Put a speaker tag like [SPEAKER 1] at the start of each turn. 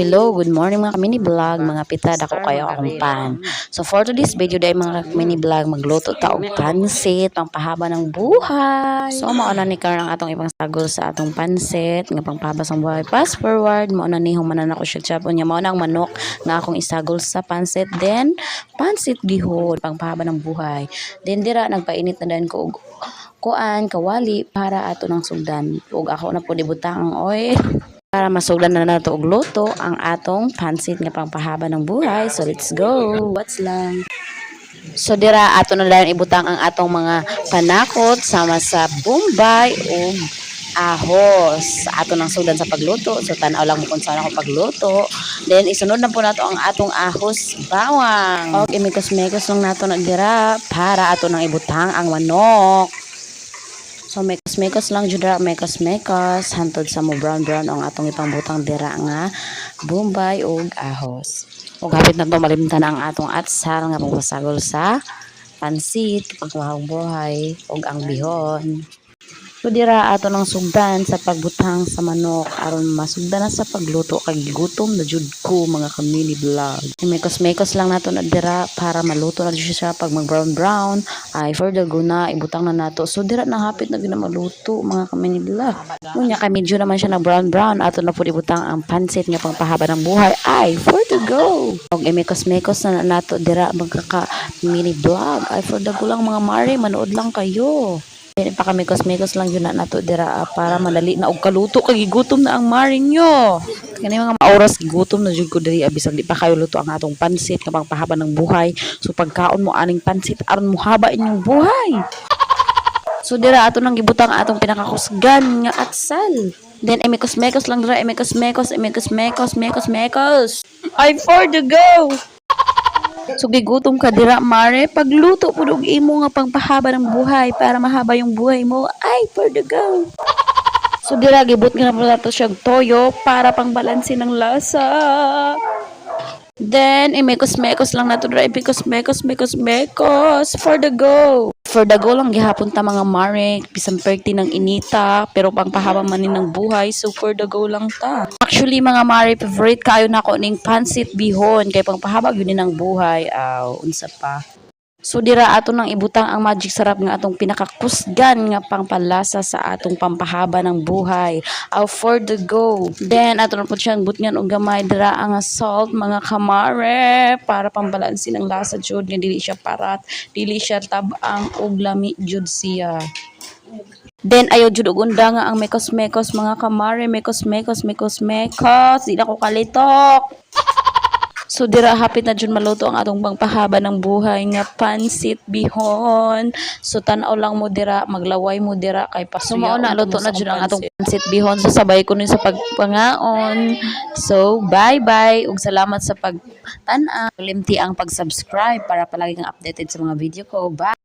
[SPEAKER 1] Hello, good morning mga mini vlog, mga pitad ako kayo akong pan. So for today's video dahil mga mini vlog, magluto ta og pansit, pangpahaba ng buhay. So mauna ni karon ang atong ibang sagol sa atong pansit, nga pangpahaba sang buhay. Fast forward, mauna ni humanan ako siya chapon niya, mauna ang manok nga akong isagol sa pansit, then pansit bihon, pangpahaba ng buhay. Then dira nagpainit na dan ko og kuan kawali para ato ng sugdan. Ug ako na po dibutang ang oil para masugdan na nato og luto ang atong pansit nga pangpahaba ng buhay. So let's go. What's lang. So dira ato na lang ibutang ang atong mga panakot sama sa bombay ug ahos sa ato ng sugdan sa pagluto. So tan-aw lang mo kung saan ako pagluto. Then isunod na po nato ang atong ahos bawang. Og imikos-mikos lang nato na dira para ato nang ibutang ang manok. So mekos-mekos lang jud ra, mekos-mekos hantod sa mo brown ang atong ipangbutang dira nga bombay ug ahos. Ug hapit na to malimtan ang atong atsal nga pagpasagol sa pansit, pagmahang buhay ug ang bihon. So dira ato nang sugdan sa pagbutang sa manok aron masugdan na sa pagluto kay gutom na jud ko mga ka-mini vlog. Mekos-mekos lang nato na dira para maluto na jud siya pag mag brown ay for the go na ibutang na nato. So dira na hapit na gyud na maluto mga ka-mini vlog. Unya kay medyo naman siya na brown ato na pud ibutang ang pansit nga pangpahaba ng buhay ay for the go. Og mekos-mekos na nato dira magkaka-mini vlog ay for the go lang mga mare, manood lang kayo. Pakamikos-mikos lang yun na nato dira para madali na og kaluto kay gigutom na ang maring nyo. Kani mga oras gigutom na jud ko diri bisag di pa kayo luto ang atong pansit nga pangpahaba ng buhay. So pagkaon mo aning pansit aron mohaba inyong buhay. So dira ato nang gibutang atong pinakakusgan nga atsal. Then imikos-mekos lang dira, imikos-mekos. Ay for the go. So gigutom ka dira mare, pagluto pud og imo nga pangpahaba ng buhay para mahaba yung buhay mo. Ay for the go. So dira gibut nga na nato siyang toyo para pangbalanse ng lasa. Then imekos-mekos lang nato dira, imekos-mekos for the go. For the go lang gihapon ta mga mare, bisan perti ng inita pero pangpahaba man ni ng buhay, so for the go lang ta. Actually mga mare, favorite kayo nako ning pansit bihon kay pangpahaba gyud ni ng buhay. Unsa pa. So dira ato nang ibutang ang magic sarap nga atong pinakakusgan nga pangpalasa sa atong pampahaba ng buhay. For the go. Then ato na po siyang butngan og gamay dira ang salt mga kamare para pambalansin ang lasa jud nga dili siya parat, dili siya tabang og lami jud siya. Then ayo jud og unda nga ang mekos-mekos mga kamare, mekos-mekos. Di na ko kalitok. So dira hapit na jud maluto ang atong pangpahaba ng buhay nga pansit bihon. So tan-aw lang mo dira, maglaway mo dira kay pasuya. So na luto na jud ang atong pansit bihon. So sabay ko ni sa pagpangaon. So bye-bye ug salamat sa pagtan-aw. Limti ang pag-subscribe para palagi kang updated sa mga video ko. Bye.